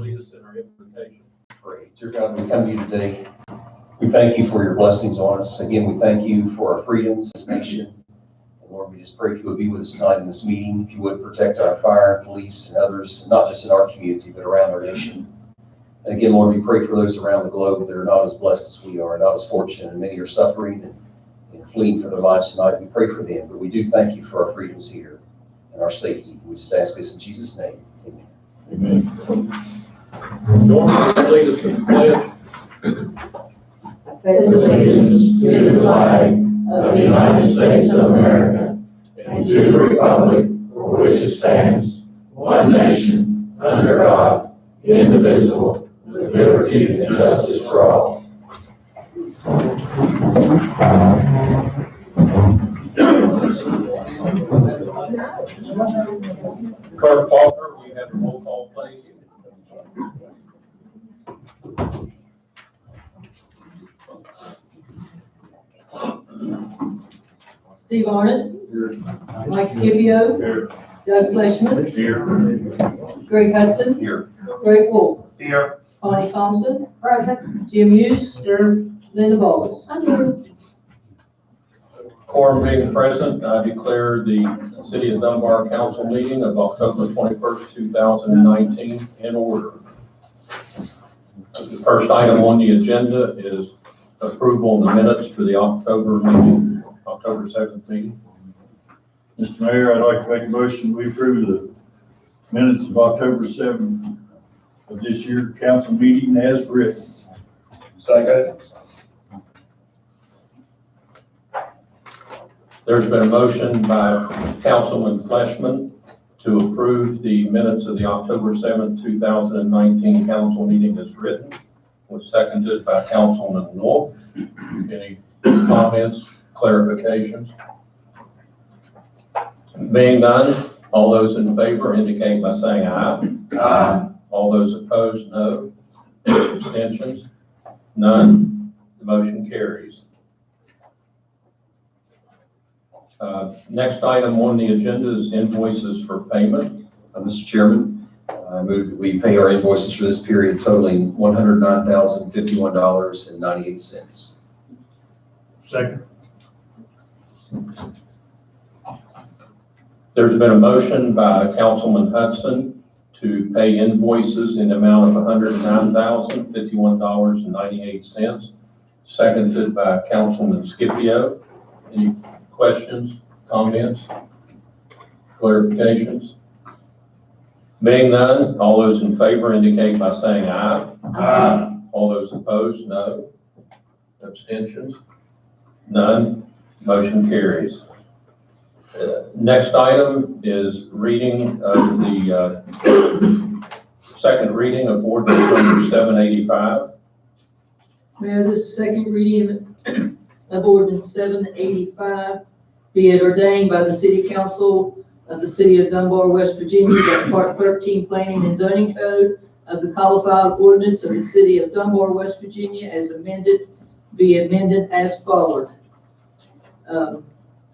lead us in our invocation. Great. Dear God, we come to you today. We thank you for your blessings on us. Again, we thank you for our freedoms, this nation. And Lord, we just pray if you would be with us tonight in this meeting, if you would protect our fire, police, and others, not just in our community, but around our nation. And again, Lord, we pray for those around the globe that are not as blessed as we are, not as fortunate, and many are suffering and fleeing for their lives tonight. We pray for them, but we do thank you for our freedoms here and our safety. We just ask this in Jesus' name. Amen. Amen. Norm, lead us in the pledge. Pledge allegiance to the flag of the United States of America and to the republic for which it stands, one nation, under God, indivisible, with liberty and justice for all. Clerk Faulkner, we have a roll call, please. Steve Arnott. Here. Mike Scipio. Here. Doug Fleshman. Here. Greg Hudson. Here. Greg Wolf. Here. Connie Thompson. Present. Jim Hughes. Here. Linda Boggs. I'm here. Quorum being present, I declare the City of Dunbar Council meeting of October 21st, 2019 in order. The first item on the agenda is approval of the minutes for the October 7th meeting. Mr. Mayor, I'd like to make a motion, we approve the minutes of October 7th of this year council meeting as written. Second. There's been a motion by Councilman Fleshman to approve the minutes of the October 7th, 2019 council meeting as written, was seconded by Councilman Wolf. Any comments, clarifications? Being none, all those in favor indicate by saying aye. Aye. All those opposed, no. Abstentions? None. The motion carries. Next item on the agenda is invoices for payment. Mr. Chairman, I move that we pay our invoices for this period totaling $109,051.98. Second. There's been a motion by Councilman Hudson to pay invoices in the amount of $109,051.98, seconded by Councilman Scipio. Any questions, comments, clarifications? Being none, all those in favor indicate by saying aye. Aye. All those opposed, no. Abstentions? None. Motion carries. Next item is reading of the second reading of ordinance number 785. Mayor, this second reading of ordinance 785, be it ordained by the City Council of the City of Dunbar, West Virginia, that Part 13 Planning and Zoning Code of the Codified Ordinance of the City of Dunbar, West Virginia, as amended, be amended as follows.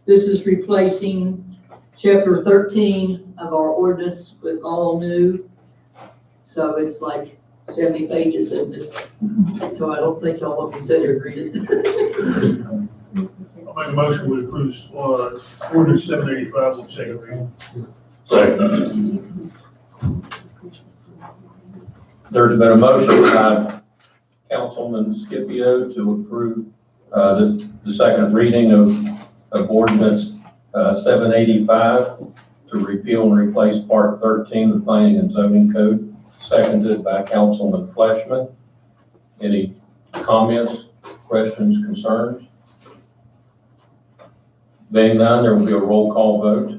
This is replacing Chapter 13 of our ordinance with all new. So it's like 70 pages, isn't it? So I don't think y'all want me to sit here and read it. I'll make a motion to approve ordinance 785 on second reading. Second. There's been a motion by Councilman Scipio to approve the second reading of ordinance 785 to repeal and replace Part 13 of the Planning and Zoning Code, seconded by Councilman Fleshman. Any comments, questions, concerns? Being none, there will be a roll call vote.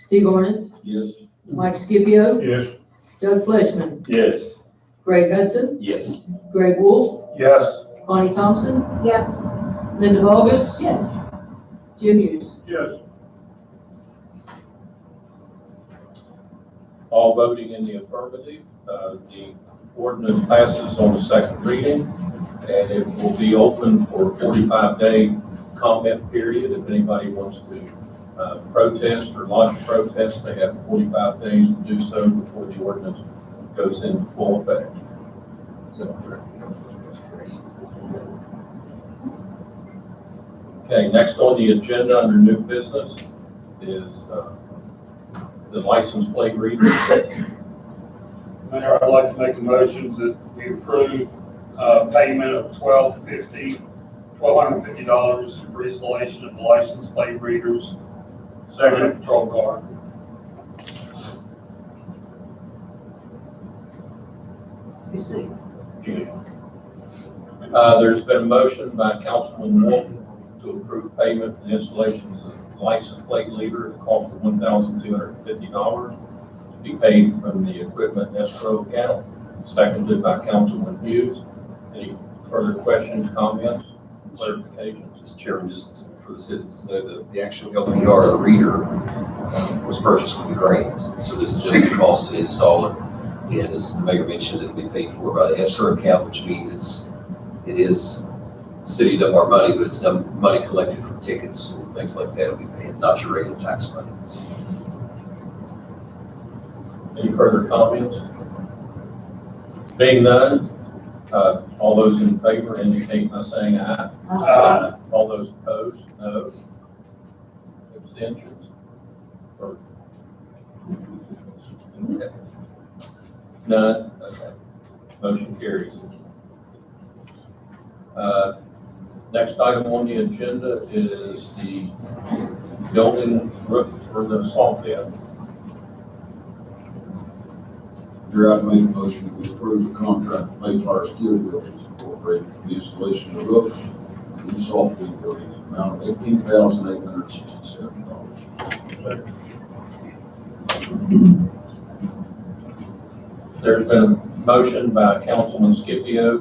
Steve Arnott. Yes. Mike Scipio. Yes. Doug Fleshman. Yes. Greg Hudson. Yes. Greg Wolf. Yes. Connie Thompson. Yes. Linda Boggs. Yes. Jim Hughes. Yes. All voting in the affirmative, the ordinance passes on the second reading, and it will be open for a 45-day comment period. If anybody wants to protest or lodge a protest, they have 45 days to do so before the ordinance goes into full effect. Is that correct? Okay, next on the agenda under new business is the license plate reader. Mayor, I'd like to make a motion that we approve payment of $1,250 for installation of the license plate readers. Second patrol car. You see, There's been a motion by Councilman Wolf to approve payment for the installation of the license plate reader at a cost of $1,250 to be paid from the equipment escrow account, seconded by Councilman Hughes. Any further questions, comments, clarifications? Mr. Chairman, just for the citizens to know, the actual LPR reader was purchased with the grant. So this is just the cost to install it. And as the mayor mentioned, it'll be paid for by the escrow account, which means it is city of Dunbar money, but it's money collected from tickets and things like that. It'll be paid, not your regular tax money. Any further comments? Being none, all those in favor indicate by saying aye. Aye. All those opposed, no. Abstentions? Or- Okay. None? Okay. Motion carries. Next item on the agenda is the building roof for the salt shed. Here I make a motion that we approve the contract with Mayflower Steel Buildings Incorporated for the installation of roofs and new salt feed building in the amount of $18,867. There's been a motion by Councilman Scipio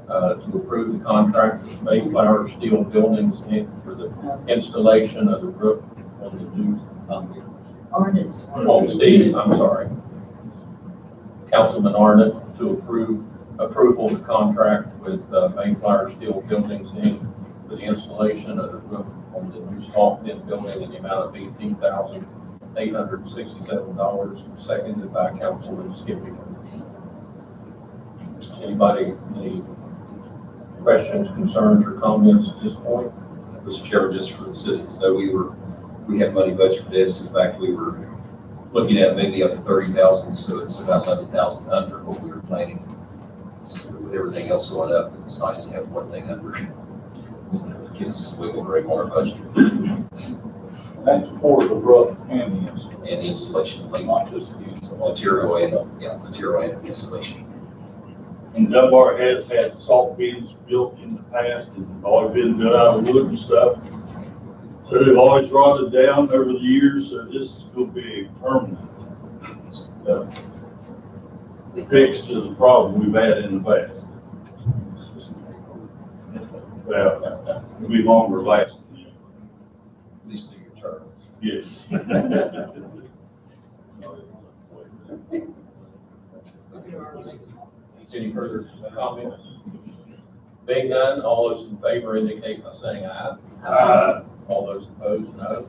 to approve the contract with Mayflower Steel Buildings Inc. for the installation of the roof on the new Arnott's. Oh, Steve, I'm sorry. Councilman Arnott to approval of the contract with Mayflower Steel Buildings Inc. for the installation of the roof on the new salt pit building in the amount of $18,867, seconded by Councilman Scipio. Anybody, any questions, concerns, or comments at this point? Mr. Chairman, just for the citizens, though, we had money budget for this. In fact, we were looking at maybe up to 30,000, so it's about 11,000 under what we were planning. So with everything else going up, it's nice to have one thing under. So it gives us some wiggle room on our budget. That's for the roof and the installation. And the installation, like Not just the installation. material and installation. And Dunbar has had salt bins built in the past and they've always been built out of wood and stuff. So they've always rotted down over the years, so this is going to be a permanent fix to the problem we've had in the past. Well, it'll be longer lasting. At least through your term. Yes. Any further comments? Being none, all those in favor indicate by saying aye. Aye. All those opposed, no.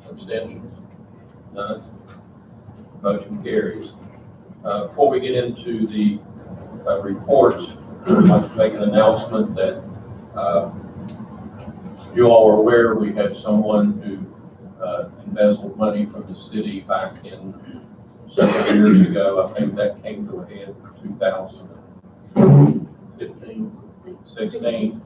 Abstentions? None. Motion carries. Before we get into the reports, I'd like to make an announcement that you all are aware we had someone who embezzled money from the city back in several years ago. I think that came to a head in 2015, 16.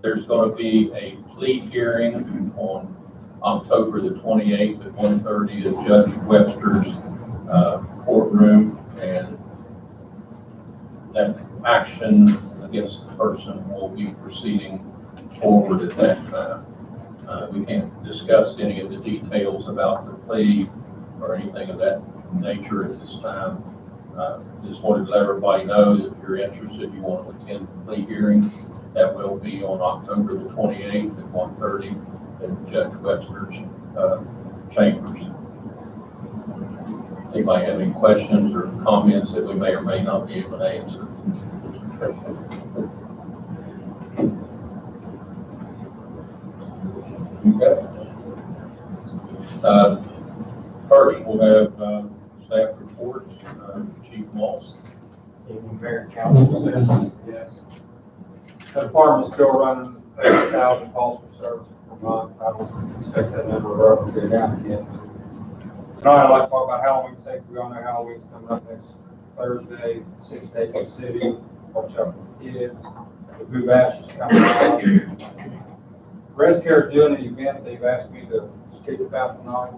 There's going to be a plea hearing on October the 28th at 1:30 at Judge Webster's courtroom, and that action against the person will be proceeding forward at that time. We can't discuss any of the details about the plea or anything of that nature at this time. Just wanted to let everybody know that if you're interested, you want to attend the plea hearing, that will be on October the 28th at 1:30 at Judge Webster's chambers. Anybody have any questions or comments that we may or may not be able to answer? Okay. First, we'll have staff reports. Chief Moss. Evening, Mayor and Council, citizens, yes. The department's still running 1,000 calls for service per month. I don't expect that number to go down again. Tonight, I'd like to talk about Halloween safety. We all know Halloween's coming up next Thursday, 6 days in the city. Watch out for the kids. The Boo Bash is coming out. Rest Care is doing an event they've asked me to speak about tonight.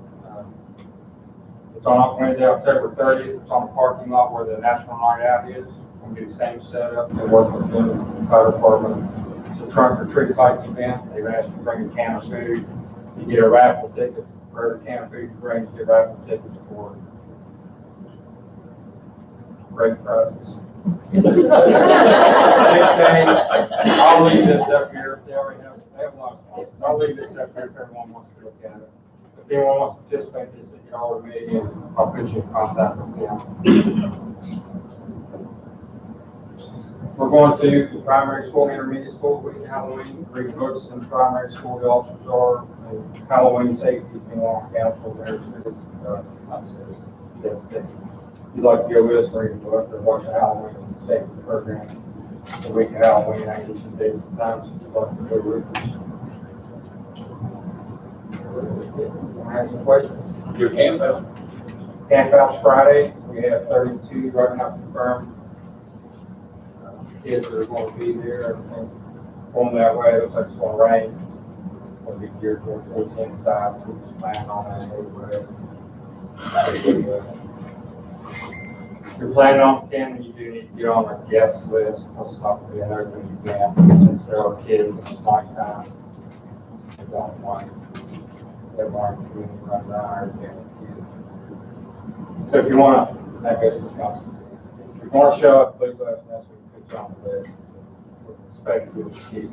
It's on Wednesday, October 30th. It's on the parking lot where the National Night Out is. It's going to be the same setup. They work with them, the fire department. It's a trunk or treat type event. They've asked you to bring a can of food. You get a raffle ticket. For every can of food you bring, you get raffle tickets for great prizes. 6 days. I'll leave this up here. They have a lot of sponsors. I'll leave this up here if everyone wants to look at it. If anyone wants to participate, just get all with me and I'll put you in contact with them. We're going to the primary school and intermediate school week of Halloween. Read books in the primary school. The officers are Halloween safety. If anyone on council there, not citizens. If you'd like to go with us, read a book or watch the Halloween safety program. The week of Halloween, I get some days and times if you'd like to go with us. Have any questions? Your camp out. Camp out's Friday. We have 32 right now confirmed. Kids that are going to be there. Everything's going that way. It looks like it's going to rain. We'll be geared towards the inside. We're just planning on that neighborhood. If you're planning on attending, you do need to get on our guest list. It's not going to be an open event since there are kids and it's nighttime. They don't want everyone to run around or so if you want to, that goes to the council. If you want to show up, please let us know so we can put you on the list. We expect you to keep.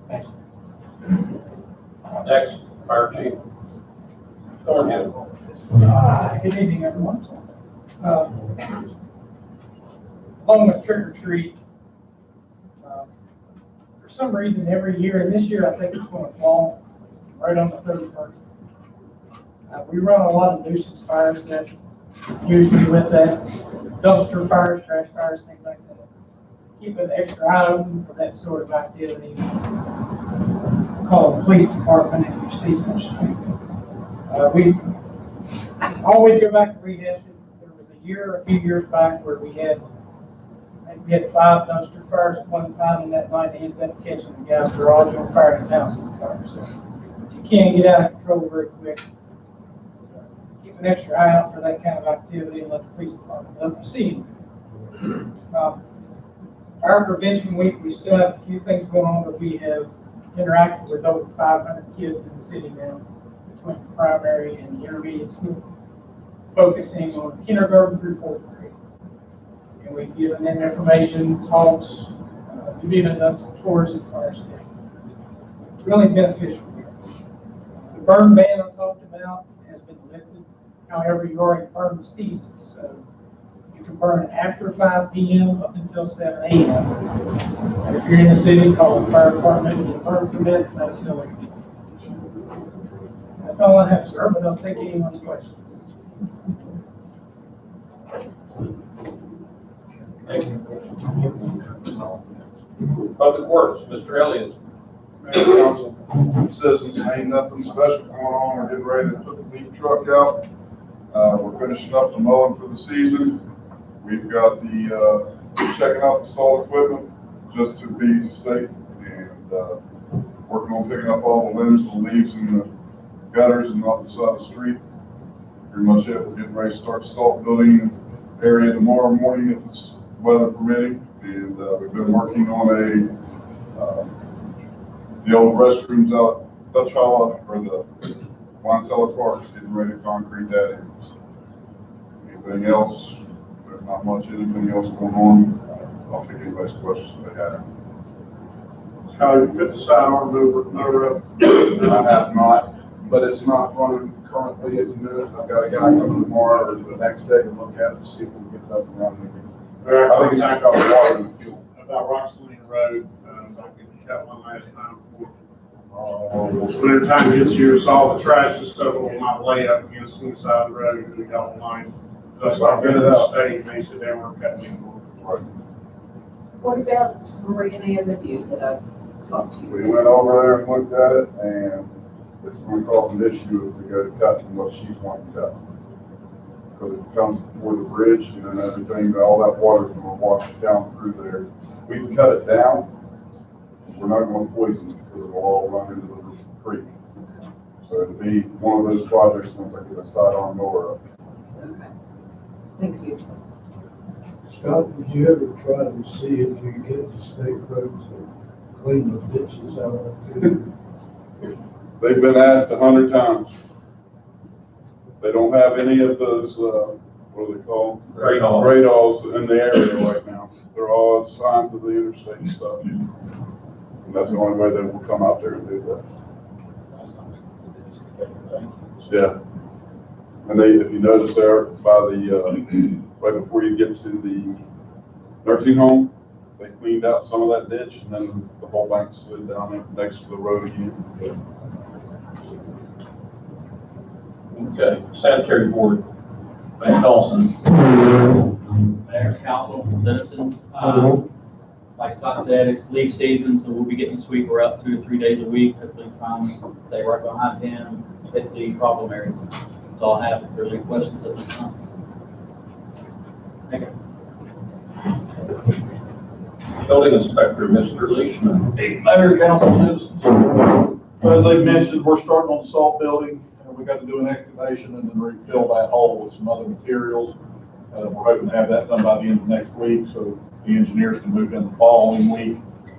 Thank you. Next, Fire Chief. Go ahead. Good evening, everyone. Along with trick or treat, for some reason every year, and this year I think it's going to fall right on the 31st. We run a lot of nuisance fires that usually with that, dumpster fires, trash fires, things like that. Keep an extra eye open for that sort of activity. Call the police department if you see such things. We always go back and rehash it. There was a few years back where we had 5 dumpster fires at one time, and that night they ended up catching the guy's garage on fire, his house on fire. So you can't get out of control very quick. So keep an extra eye out for that kind of activity and let the police department proceed. Fire Prevention Week, we still have a few things going on, but we have interacted with over 500 kids in the city now, between the primary and the intermediate school, focusing on kindergarten through 4th grade. And we've given them information, talks, we've even done some tours at fire station. It's really beneficial here. The burn ban I talked about has been lifted. However, you are in burn season, so you can burn after 5 p.m. up until 7 a.m. And if you're in the city, call the fire department and get burn permit, and let us know what you do. That's all I have, sir, but I'll take anyone's questions. Thank you. Public Works, Mr. Elliott. Mayor, council, citizens, ain't nothing special going on. We're getting ready to put the leaf truck out. We're finishing up the mowing for the season. We've got the, checking out the salt equipment just to be safe and, working on picking up all the limbs, the leaves in the gutters and off the side of the street. Pretty much it. We're getting ready to start the salt building area tomorrow morning if it's weather permitting. And, we've been working on the old restrooms out Dutch Hollow, or the wine cellar parks, getting ready to concrete that in. Anything else? There's not much anything else going on. I'll take anybody's questions if they have. How you put the sidearm motor up? I have not, but it's not running currently at the minute. I've got a guy coming tomorrow or the next day to look at it to see if we can get it up and running. I think it's just got water and fuel. About Roxley Road, I got one last time before. Winter time gets here, it's all the trash and stuff will not lay up against the side of the road, because we got line. That's not good enough. State makes it ever cut me. What about Marina Avenue that I've talked to you? We went over there and looked at it, and it's going to cause an issue if we go to cut what she's wanting to cut. Because it comes before the bridge, and everything, all that water's going to wash down through there. We can cut it down, we're not going to poison it, because it will all run into the creek. So it'll be one of those projects once I get a sidearm mower up. Okay. Thank you. Scott, did you ever try to see if you could get the state roads to clean the ditches out of it? They've been asked 100 times. They don't have any of those, what are they called? Radars in the area right now. They're all assigned to the interstate stuff. And that's the only way they will come out there and do that. Yeah. And they, if you notice there by the, right before you get to the nursing home, they cleaned out some of that ditch, and then the whole bank slid down there next to the road again. Okay, sanitary board, Van Dawson. Mayor, council, citizens, like Scott said, it's leaf season, so we'll be getting the sweeper up 2 to 3 days a week, hopefully trying to stay right behind him, hit the problem areas. That's all I have. If there's any questions at this time. Thank you. Building inspector, Mr. Leishman. Hey, Mayor, council, citizens. As they mentioned, we're starting on the salt building, and we got to do an excavation and then refill that hole with some other materials. We're hoping to have that done by the end of next week, so the engineers can move in the following week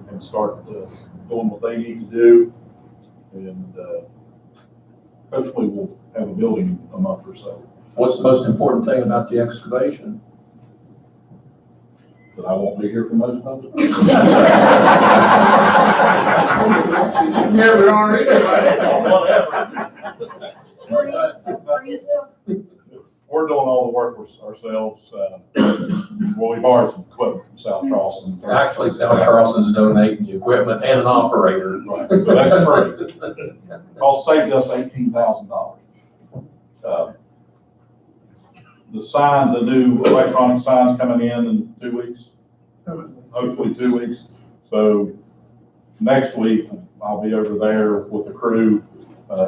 and start doing what they need to do. And hopefully we'll have a building in a month or so. What's the most important thing about the excavation? That I won't be here for most of it. Never are anyway. We're doing all the work ourselves. Well, we borrowed some equipment from South Charleston. Actually, South Charleston's donating the equipment and an operator. Right, so that's free. All saved us $18,000. The sign, the new electronic signs coming in 2 weeks, hopefully 2 weeks. So next week, I'll be over there with the crew,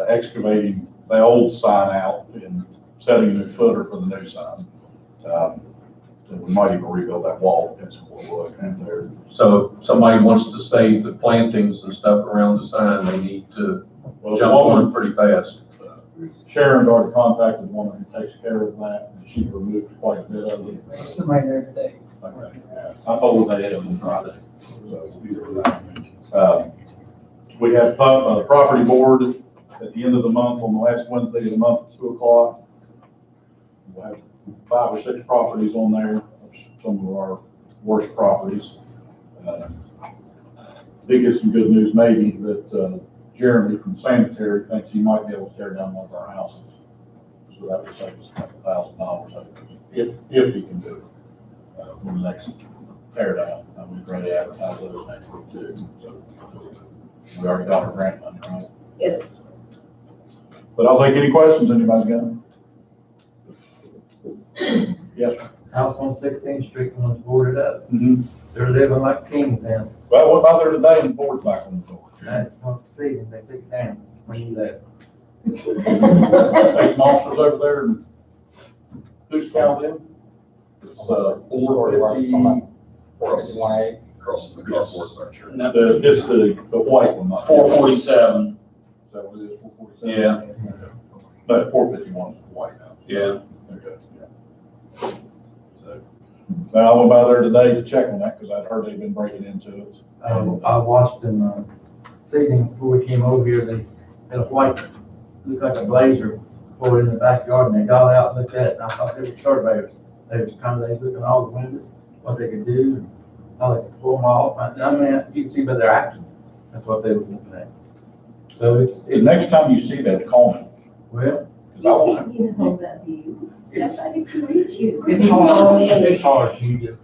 excavating the old sign out and setting a new footer for the new sign. And we might even rebuild that wall, depends on what we're looking at there. So if somebody wants to save the plantings and stuff around the sign, they need to jump on pretty fast. Sharon's already contacted one who takes care of that, and she removed quite a bit of it. There's somebody there today. Okay. I told her they had it on Friday. So we'll do that. We have the property board at the end of the month, on the last Wednesday of the month at 2 o'clock. We'll have 5 or 6 properties on there, some of our worst properties. Did get some good news maybe that Jeremy from sanitary thinks he might be able to tear down one of our houses. So that would save us a couple $1,000 if he can do it. For the next tear down, we've already advertised those next week too. So we already got our grant money, right? Yes. But I'll take any questions anybody's got. Yes, sir. House on 16th Street was boarded up. Mm-hmm. They're living like kings now. Well, what about there today and the board's back on the door? I just want to see them. They took it down when you left. Take some officers over there and who's counted them? It's 450. Across from the carport structure. It's the white one, not. 447. Is that what it is, 447? Yeah. But 451 is the white house. Yeah. Okay, yeah. So, now I went by there today to check on that, because I'd heard they'd been breaking into it. I watched them seating before we came over here. They had a white, looked like a blazer, pulled in the backyard, and they got out and looked at it. And I thought they were surveyors. They was looking at all the windows, what they could do, and how they could pull them off. I mean, you can see by their actions, that's what they were looking at. So The next time you see that, call me. well, 'cause I want You know that view. Yes, I need to reach you. it's hard for you to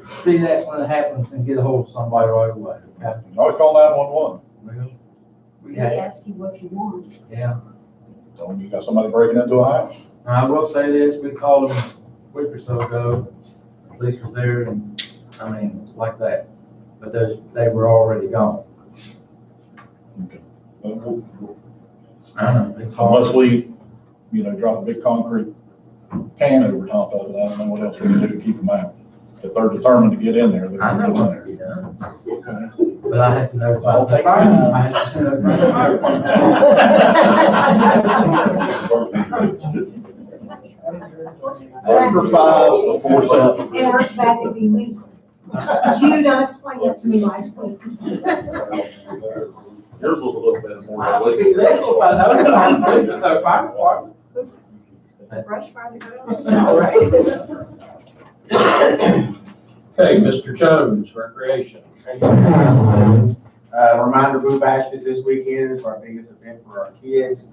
see that when it happens and get a hold of somebody right away. Okay? I call 911. Well, We They had, ask you what you want. yeah. Tell them you got somebody breaking into a house. I will say this, we called them a week or so ago, police was there, and, I mean, it's like that. But they were already gone. I don't know, it's Unless hard. we, drop a big concrete can over top of it, I don't know what else we can do to keep them out. If they're determined to get in there, they're I know gonna what get to in be done, there. Okay. but I had to notify I'll the take fire. time. I had to notify After 5, before 7. Eric, that is illegal. You done explained that to me last week. Yours was a little bit more. I would be legal, but I don't know, the fire department. It's a brush fire to go. All right. Okay, Mr. Jones, Recreation. Reminder, Boo Bash is this weekend. It's our biggest event for our kids.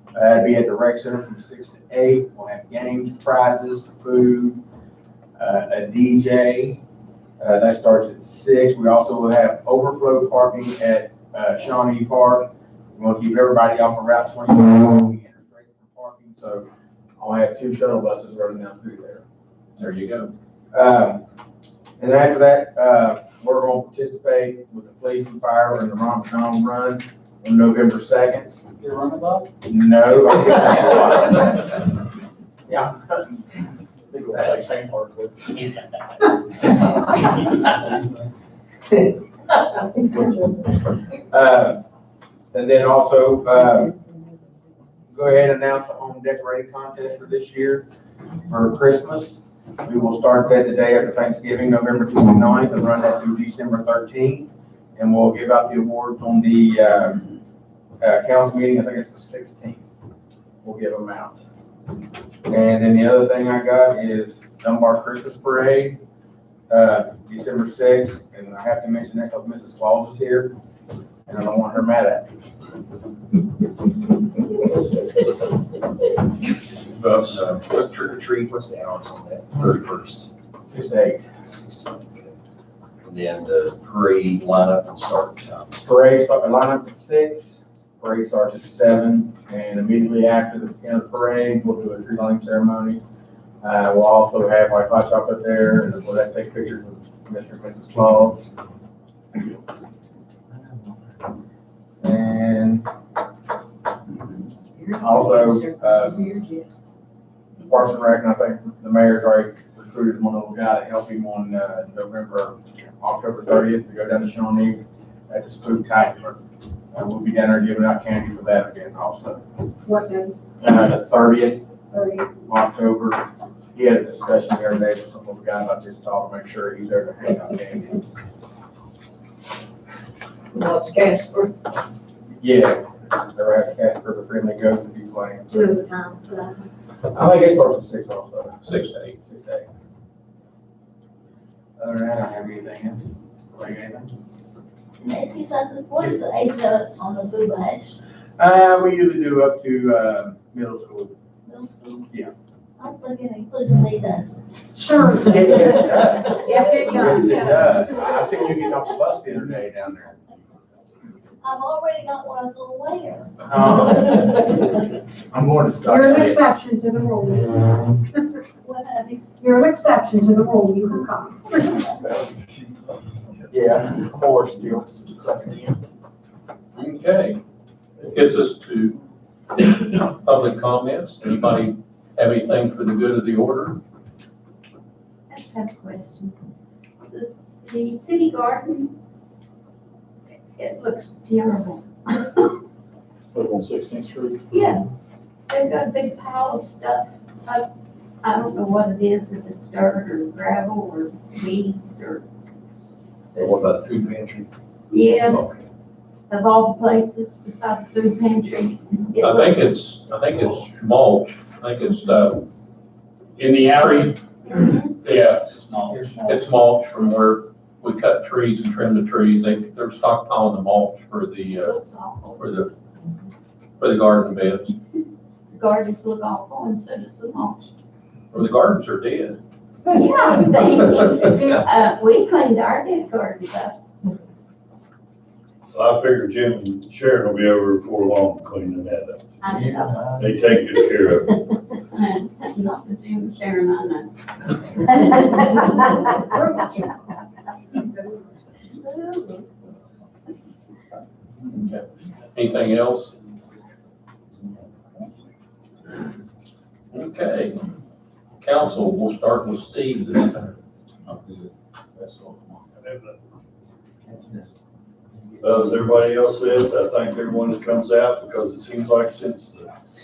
It'll be at the rec center from 6 to 8. We'll have games, prizes, food, a DJ. That starts at 6. We also will have overflow parking at Shawnee Park. We want to keep everybody off of Route 21. We enter straight from parking, so I'll have 2 shuttle buses running down through there. There you go. And then after that, we're going to participate with the police and fire in the Ron McDonald Run on November 2nd. You're running up? No. Yeah. They go like St. Park. And then also, go ahead and announce the home decorating contest for this year for Christmas. We will start that the day after Thanksgiving, November 29th, and run that through December 13th. And we'll give out the awards on the council meeting, I think it's the 16th. We'll give them out. And then the other thing I got is Dunbar Christmas Parade, December 6th. And I have to mention that because Mrs. Claus is here, and I don't want her mad at me. What trick or treat, what's the hours on that? 31st. 6 to 8. 16. And then the parade lineup and start time. Parade lineup's at 6. Parade starts at 7, and immediately after the end of the parade, we'll do a tree lighting ceremony. We'll also have like hot chocolate there, and we'll have to take pictures of Mr. and Mrs. Claus. And also, Parks and Rec, and I think the mayor's already recruited one little guy to help him on October 30th to go down to Shawnee at the Spooktacular. We'll be down there giving out candy for that again also. What day? The 30th 30th. of October. He had a discussion the other day with some little guy about this talk to make sure he's there to hand out candy. What's Casper? Yeah, never had to catch for the friendly ghost if he's playing. Do the time for that. I think it starts at 6 also. 6 to 8. 6 to 8. Other than that, I don't have anything else. Like anything? Ask you something, what is the age limit on the Boo Bash? We usually do up to middle school. Middle school? Yeah. I think it includes me, does it? Sure. Yes, it Yes, does. it does. I seen you get off the bus the other day down there. I've already got what I was gonna wear. I'm going to start. You're an exception to the rule. What have you? You're an exception to the rule. You can come. Yeah, more still. Okay. It gets us to public comments. Anybody have anything for the good of the order? I just have a question. The city garden, it looks terrible. Put on 16th Street. Yeah, they've got a big pile of stuff. I don't know what it is, if it's dirt or gravel or weeds or, What about the food pantry? yeah, Okay. of all the places beside the food pantry. I think it's mulch. I think it's, In the alley? yeah, It's not. it's mulch from where we cut trees and trim the trees. They're stockpiling the mulch for It the, looks awful. for the garden beds. The gardens look awful instead of so much. Or the gardens are dead. Yeah, we cleaned our dead gardens up. So I figure Jim and Sharon will be over before long cleaning that up. I know. They take good care of it. Not the Jim Sharon, I know. Okay. Anything else? Okay. Council, we'll start with Steve this time. That's all. As everybody else says, I thank everyone that comes out, because it seems like since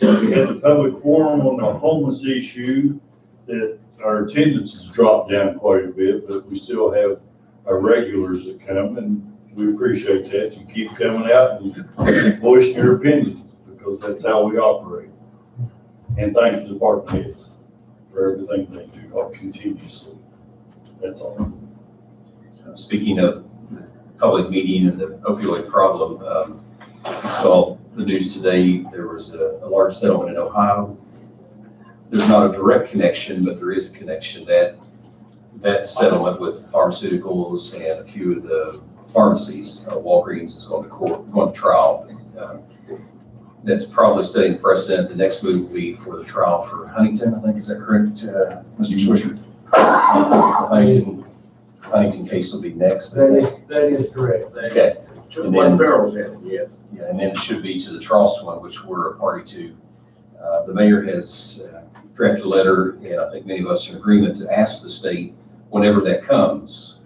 we had the public forum on the homeless issue, that our attendance has dropped down quite a bit, but we still have our regulars that come, and we appreciate that. You keep coming out and voicing your opinions, because that's how we operate. And thank the department heads for everything they do continuously. That's all. Speaking of public meeting and the opioid problem, we saw the news today, there was a large settlement in Ohio. There's not a direct connection, but there is a connection. That settlement with pharmaceuticals and a few of the pharmacies, Walgreens is going to court, going to trial. That's probably setting precedent. The next move will be for the trial for Huntington, I think, is that correct, Mr. Swisher? The Huntington case will be next. That is correct. Okay. And One then, barrel's in, yeah. yeah, and then it should be to the Charleston one, which we're a party to. The mayor has drafted a letter, and I think many of us are in agreement to ask the state, whenever that comes,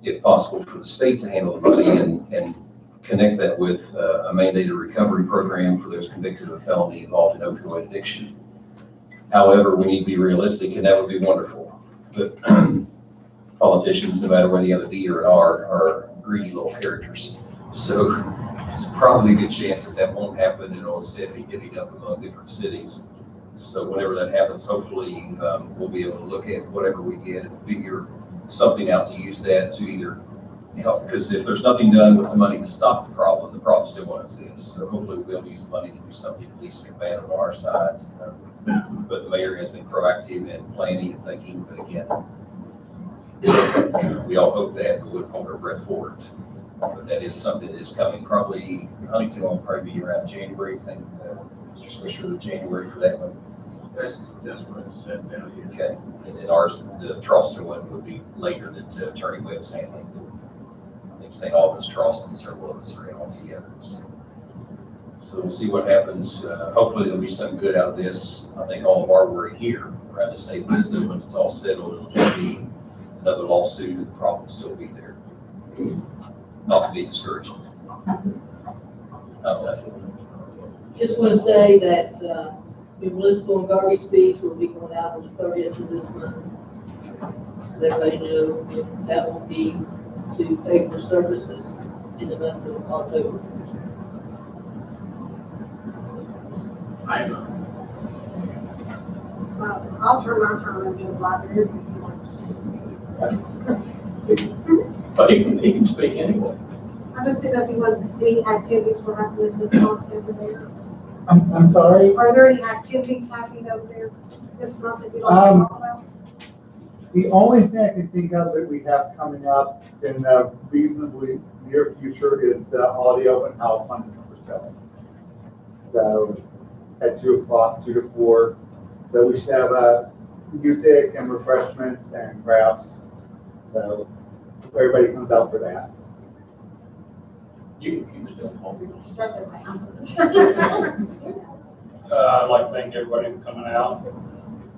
if possible, for the state to handle the money and connect that with a mandated recovery program for those convicted of a felony involved in opioid addiction. However, we need to be realistic, and that would be wonderful. But politicians, no matter whether you have a D or an R, are greedy little characters. So it's probably a good chance that that won't happen, and it'll instead be divvied up among different cities. So whenever that happens, hopefully we'll be able to look at whatever we get and figure something out to use that to either help, because if there's nothing done with the money to stop the problem still won't exist. So hopefully we'll be able to use the money to do something at least combative on our side. But the mayor has been proactive in planning and thinking, but again, we all hope that we would hold our breath for it. But that is something that is coming. Probably Huntington will probably be around January, I think, Mr. Swisher, the January for that one. That's what it said down here. Okay, and then ours, the Charleston one would be later that Attorney Webb's handling. I think St. Albans, Charleston, several of us are in all together. So we'll see what happens. Hopefully there'll be some good out of this. I think all of our worry here around the state is that when it's all settled, it'll be another lawsuit and the problem will still be there. Not to be discouraging. Just want to say that the municipal and garbage fees will be going out on the 30th of this month. So everybody know that will be to pay for services in the month of October. I'll turn my time and be a library if you want to see. But he can speak anyway. I just didn't know if you wanted any activities were happening this month over there. I'm sorry? Are there any activities happening over there this month that you don't want to talk about? The only thing I can think of that we have coming up in the reasonably near future is the holiday open house on December 7th. So at 2 o'clock, 2 to 4. So we should have music and refreshments and crafts. So everybody comes out for that. That's okay. I'd like to thank everybody for coming out,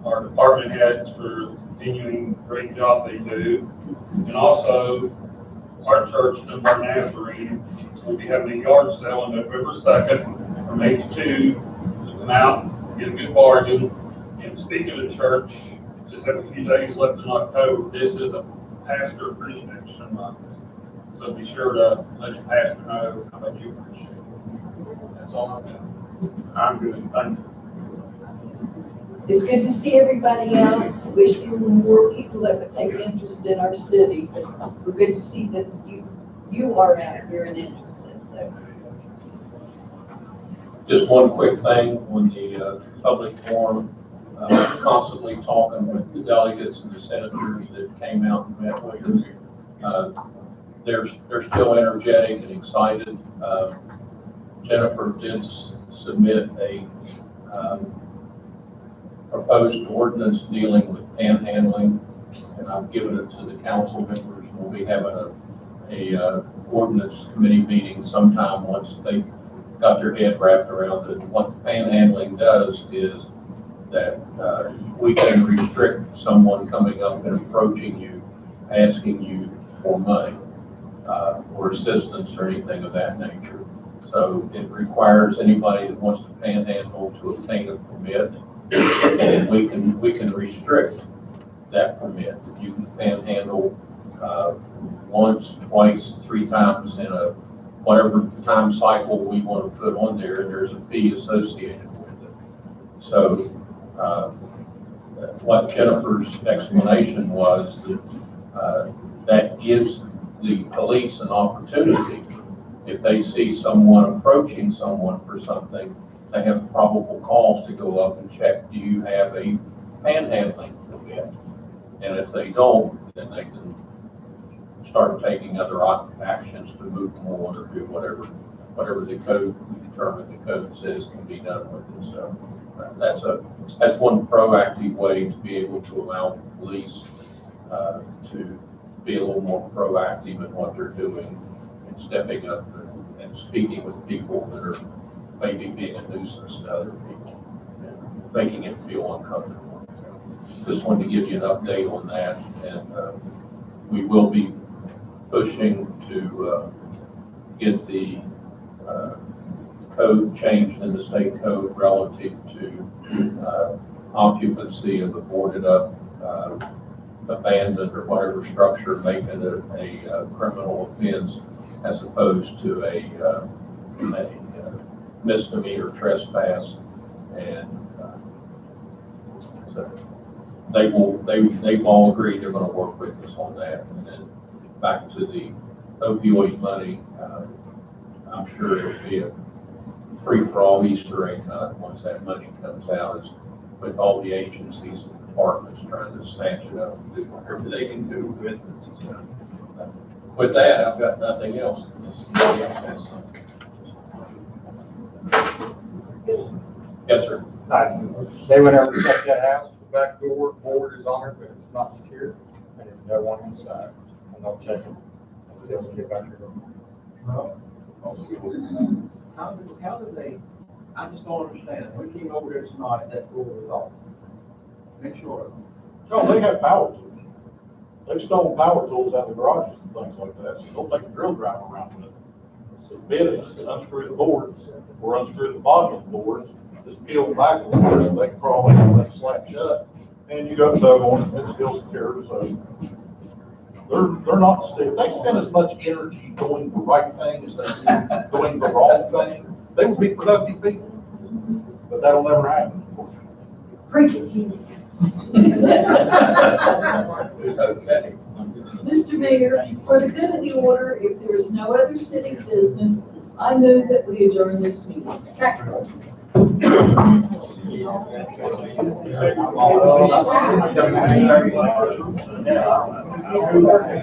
our department heads for continuing the great job they do, and also our church, Dunbar Nazarene, will be having a yard sale on November 2nd from 8 to 2. So come out, get a good bargain. And speaking of the church, just have a few days left in October. This is a pastor appreciation month. So be sure to let your pastor know how much you appreciate it. That's all I've got. I'm good. Thank you. It's good to see everybody out. Wish there were more people that would take interest in our city, but we're good to see that you are out here and interested. So, Just one quick thing on the public forum. Constantly talking with the delegates and the senators that came out and met with us. they're still energetic and excited. Jennifer did submit a proposed ordinance dealing with panhandling, and I've given it to the council members. We'll be having a ordinance committee meeting sometime once they got their head wrapped around it. What the panhandling does is that we can restrict someone coming up and approaching you, asking you for money or assistance or anything of that nature. So it requires anybody that wants to panhandle to obtain a permit, and we can restrict that permit. You can panhandle once, twice, 3 times in a whatever time cycle we want to put on there, and there's a fee associated with it. So what Jennifer's explanation was that that gives the police an opportunity. If they see someone approaching someone for something, they have probable cause to go up and check, do you have a panhandling permit? And if they don't, then they can start taking other actions to move them on or do whatever the code, we determine the code says can be done with it. So that's one proactive way to be able to allow the police to be a little more proactive in what they're doing and stepping up and speaking with people that are maybe being a nuisance to other people and making it feel uncomfortable. Just wanted to give you an update on that, and we will be pushing to get the code changed in the state code relative to occupancy of a boarded up, abandoned or whatever structure, making it a criminal offense as opposed to a misdemeanor trespass. And so they've all agreed they're going to work with us on that. And then back to the opioid money, I'm sure it'll be a free-for-all Easter egg hunt once that money comes out, as with all the agencies and departments trying to snatch it up and do whatever they can do with it. So, with that, I've got nothing else. Somebody else has something. Yes, sir. They went over to check that house, the back door, board is on it, but it's not secure, and there's no one inside. And they'll check it until we get back here. How do they, I just don't understand. We came over here tonight, that door was off. Make sure. No, they have power tools. They've stolen power tools out of the garages and things like that, so they'll take a drill driver around with it. So bit it, unscrew the boards, or unscrew the bottom of the boards, just peel the back of the boards, so they can crawl in and let it slap shut. And you got dug on it, it's still secure, so they're not stupid. They spend as much energy doing the right thing as they do doing the wrong thing. They would be productive people, but that'll never happen. Preach it. Okay. Mr. Mayor, for the good of the order, if there is no other city business, I move that we adjourn this meeting. Second.